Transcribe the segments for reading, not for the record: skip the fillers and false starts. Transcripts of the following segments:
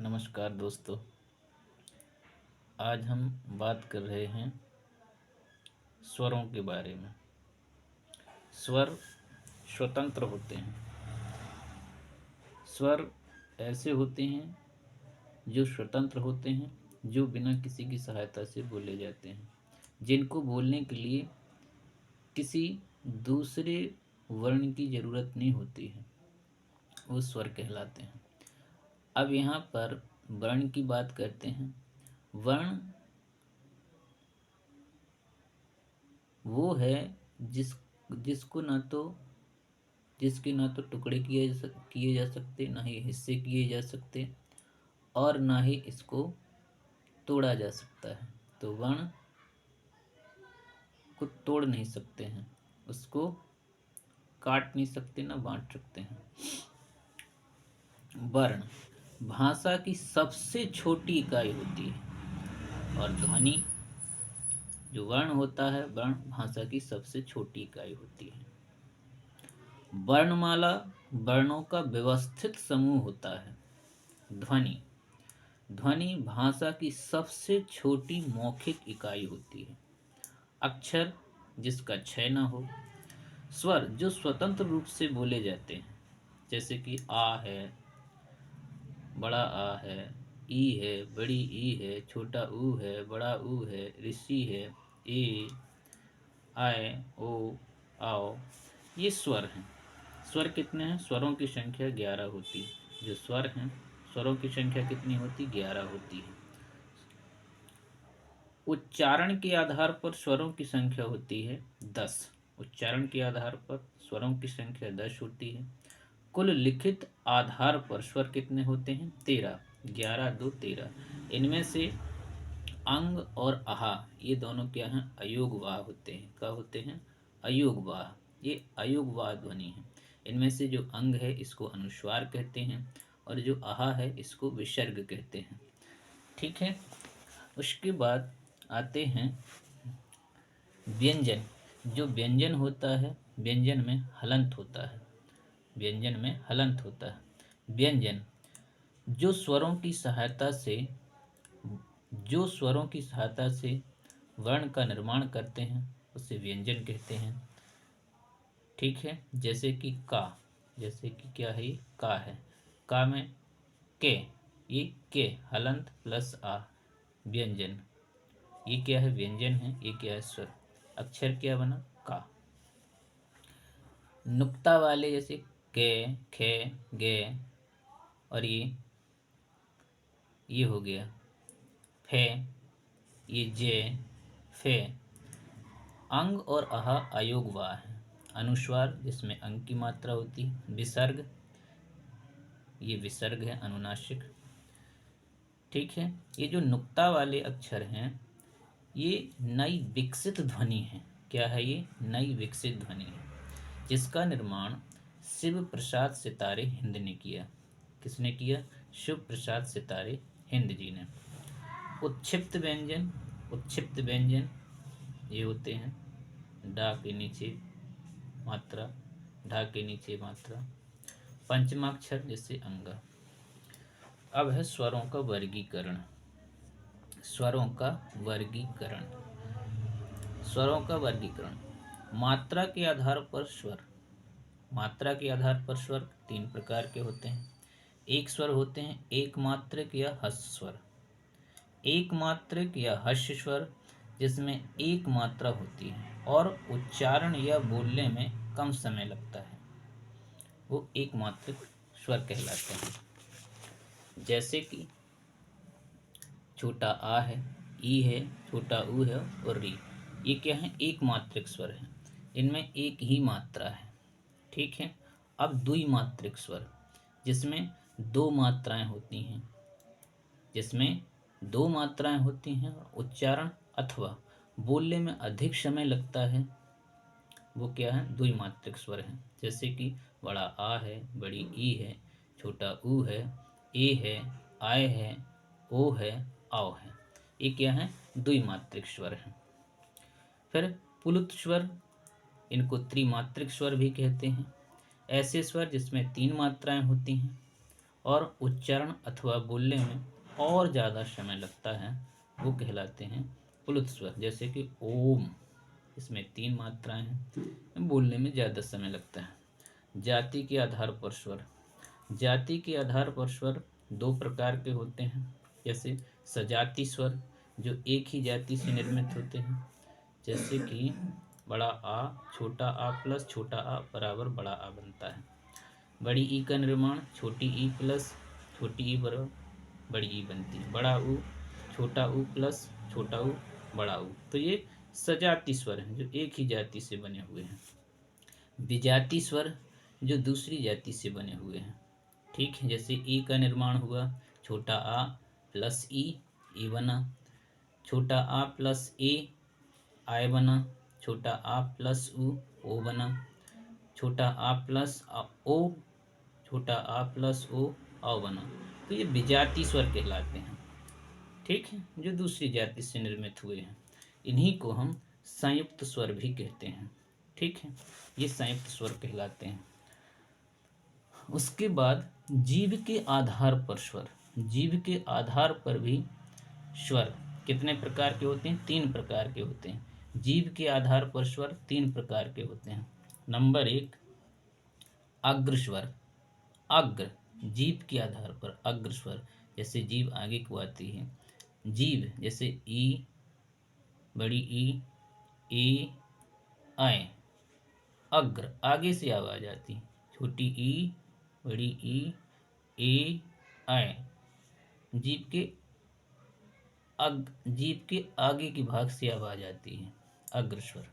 नमस्कार दोस्तों। आज हम बात कर रहे हैं स्वरों के बारे में। स्वर स्वतंत्र होते हैं। स्वर ऐसे होते हैं जो स्वतंत्र होते हैं, जो बिना किसी की सहायता से बोले जाते हैं, जिनको बोलने के लिए किसी दूसरे वर्ण की ज़रूरत नहीं होती है, वो स्वर कहलाते हैं। अब यहाँ पर वर्ण की बात करते हैं। वर्ण वो है जिस जिसको ना तो जिसके ना तो टुकड़े किए जा सकते, ना ही हिस्से किए जा सकते, और ना ही इसको तोड़ा जा सकता है। तो वर्ण को तोड़ नहीं सकते हैं, उसको काट नहीं सकते, ना बांट सकते हैं। वर्ण भाषा की सबसे छोटी इकाई होती है, और ध्वनि जो वर्ण होता है, वर्ण भाषा की सबसे छोटी इकाई होती है। वर्णमाला वर्णों का व्यवस्थित समूह होता है। ध्वनि ध्वनि भाषा की सबसे छोटी मौखिक इकाई होती है। अक्षर जिसका क्षय न हो। स्वर जो स्वतंत्र रूप से बोले जाते हैं, जैसे कि आ है, बड़ा आ है, ई है, बड़ी ई है, छोटा ऊ है, बड़ा ऊ है, ऋषि है, ए, आए, ओ, आओ। ये स्वर हैं। स्वर कितने हैं? स्वरों की संख्या 11 होती है। जो स्वर हैं, स्वरों की संख्या कितनी होती? 11 होती है। उच्चारण के आधार पर स्वरों की संख्या होती है 10। उच्चारण के आधार पर स्वरों की संख्या 10 होती है। कुल लिखित आधार पर स्वर कितने होते हैं? 13। 11 2 13। इनमें से अंग और आहा ये दोनों क्या हैं? अयोगवाह होते हैं। क्या होते हैं? अयोगवाह। ये अयोगवाह ध्वनि है। इनमें से जो अंग है इसको अनुस्वार कहते हैं, और जो आहा है इसको विसर्ग कहते हैं। ठीक है। उसके बाद आते हैं व्यंजन। जो व्यंजन होता है, व्यंजन में हलंत होता है। व्यंजन में हलंत होता है। व्यंजन जो स्वरों की सहायता से जो स्वरों की सहायता से वर्ण का निर्माण करते हैं, उसे व्यंजन कहते हैं। ठीक है। जैसे कि का, जैसे कि क्या है? ये का है। का में के, ये के हलंत प्लस आ, व्यंजन। ये क्या है? व्यंजन है। ये क्या है? स्वर। अक्षर क्या बना? का। नुक्ता वाले जैसे के, खे, गे, और ये हो गया फे, ये जे, फे। अंग और अहा अयोगवाह है। अनुस्वार जिसमें अंग की मात्रा होती है। विसर्ग, ये विसर्ग है, अनुनासिक। ठीक है। ये जो नुक्ता वाले अक्षर हैं, ये नई विकसित ध्वनि है। क्या है ये? नई विकसित ध्वनि है, जिसका निर्माण शिव प्रसाद सितारे हिंद ने किया। किसने किया? शिव प्रसाद सितारे हिंद जी ने। उत्क्षिप्त व्यंजन, उत्क्षिप्त व्यंजन ये होते हैं डा के नीचे मात्रा, ढा के नीचे मात्रा, पंचमाक्षर जैसे अंग। अब है स्वरों का वर्गीकरण। स्वरों का वर्गीकरण। स्वरों का वर्गीकरण। मात्रा के आधार पर स्वर। मात्रा के आधार पर स्वर 3 प्रकार के होते हैं। एक स्वर होते हैं एक मात्रक या हस्त स्वर। एक मात्रक या हस्त स्वर जिसमें एक मात्रा होती है और उच्चारण या बोलने में कम समय लगता है, वो एक मात्रक स्वर कहलाते हैं। जैसे कि छोटा आ है, ई है, छोटा ऊ है, और री। ये क्या है? एक मात्रिक स्वर है। इनमें एक ही मात्रा है। ठीक है। अब द्विमात्रिक स्वर जिसमें दो मात्राएं होती हैं, जिसमें दो मात्राएं होती हैं, उच्चारण अथवा बोलने में अधिक समय लगता है, वो क्या है? द्विमात्रिक स्वर है। जैसे कि बड़ा आ है, बड़ी ई है, छोटा ऊ है, ए है, आय है, ओ है, आओ है। ये क्या है? द्विमात्रिक स्वर है। फिर पुलुत स्वर, इनको त्रिमात्रिक स्वर भी कहते हैं। ऐसे स्वर जिसमें 3 मात्राएं होती हैं और उच्चारण अथवा बोलने में और ज़्यादा समय लगता है वो कहलाते हैं प्लुत स्वर। जैसे कि ओम, इसमें 3 मात्राएं हैं, बोलने में ज़्यादा समय लगता है। जाति के आधार पर स्वर। जाति के आधार पर स्वर 2 प्रकार के होते हैं। जैसे सजाति स्वर जो एक ही जाति से निर्मित होते हैं, जैसे कि बड़ा आ छोटा आ प्लस छोटा आ बराबर बड़ा आ बनता है। बड़ी ई का निर्माण छोटी ई प्लस छोटी ई बराबर बड़ी ई बनती है। बड़ा ऊ छोटा ऊ प्लस छोटा ऊ बड़ा ऊ। तो ये सजाति स्वर हैं जो एक ही जाति से बने हुए हैं। विजाति स्वर जो दूसरी जाति से बने हुए हैं। ठीक है, जैसे ई का निर्माण हुआ छोटा आ प्लस ई बना। छोटा आ प्लस ए आय बना। छोटा आ प्लस ओ बना। छोटा आ प्लस ओ छोटा आ प्लस ओ औ बना। तो ये विजाति स्वर कहलाते हैं। ठीक है, जो दूसरी जाति से निर्मित हुए हैं, इन्हीं को हम संयुक्त स्वर भी कहते हैं। ठीक है, ये संयुक्त स्वर कहलाते हैं। उसके बाद जीव के आधार पर स्वर। जीव के आधार पर भी स्वर कितने प्रकार के होते हैं? 3 प्रकार के होते हैं। जीव के आधार पर स्वर 3 प्रकार के होते हैं। नंबर 1 अग्र स्वर। अग्र जीव के आधार पर अग्र स्वर, जैसे जीव आगे को आती है। जीव जैसे ई बड़ी ई आए। अग्र आगे से आवाज आती, छोटी ई बड़ी ई आए। जीव के आगे के भाग से आवाज आती है, अग्र स्वर।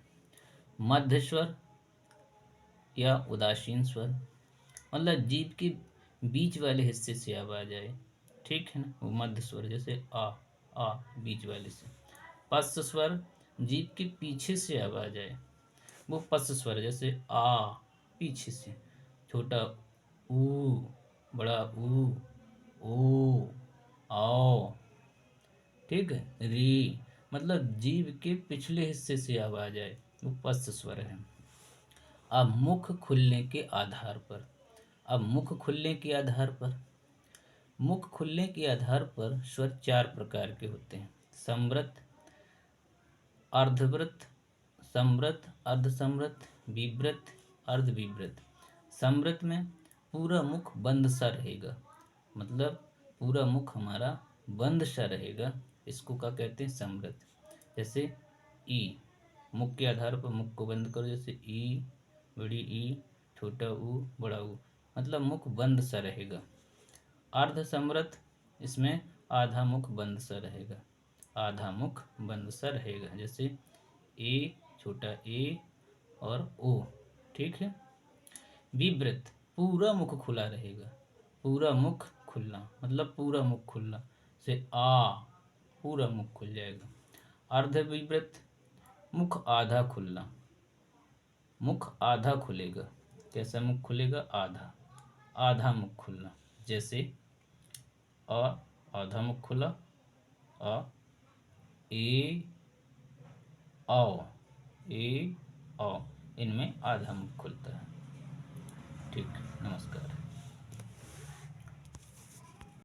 मध्य स्वर या उदासीन स्वर, मतलब जीभ के बीच वाले हिस्से से आवाज आए। ठीक है ना, वो मध्य स्वर। जैसे आ बीच वाले से। पश्च स्वर जीभ के पीछे से आवाज आए, वो पश्च स्वर। जैसे आ पीछे से। छोटा ऊ बड़ा ऊ ओ आओ। ठीक है, री मतलब जीभ के पिछले हिस्से से आवाज आए, वो पश्च स्वर है। अब मुख खुलने के आधार पर। मुख खुलने के आधार पर स्वर 4 प्रकार के होते हैं। समृत, अर्धवृत, समृत, अर्धसमृत, विवृत, अर्धविवृत। समृत में पूरा मुख बंद सा रहेगा, मतलब पूरा मुख हमारा बंद सा रहेगा, इसको क्या कहते हैं? समृत। जैसे ई, मुख के आधार पर मुख को बंद करो। जैसे ई बड़ी ई छोटा ऊ बड़ा ऊ, मतलब मुख बंद सा रहेगा। अर्धसमृत, इसमें आधा मुख बंद सा रहेगा, आधा मुख बंद सा रहेगा। जैसे ए छोटा ए और ओ। ठीक है। विवृत, पूरा मुख खुला रहेगा, पूरा मुख खुलना, मतलब पूरा मुख खुलना। से आ पूरा मुख खुल जाएगा। अर्धविवृत, मुख आधा खुलना, मुख आधा खुलेगा। कैसा मुख खुलेगा? आधा, आधा मुख खुलना। जैसे अ आधा मुख खुला, अ ए आओ ए आओ, इनमें आधा मुख खुलता है। ठीक, नमस्कार।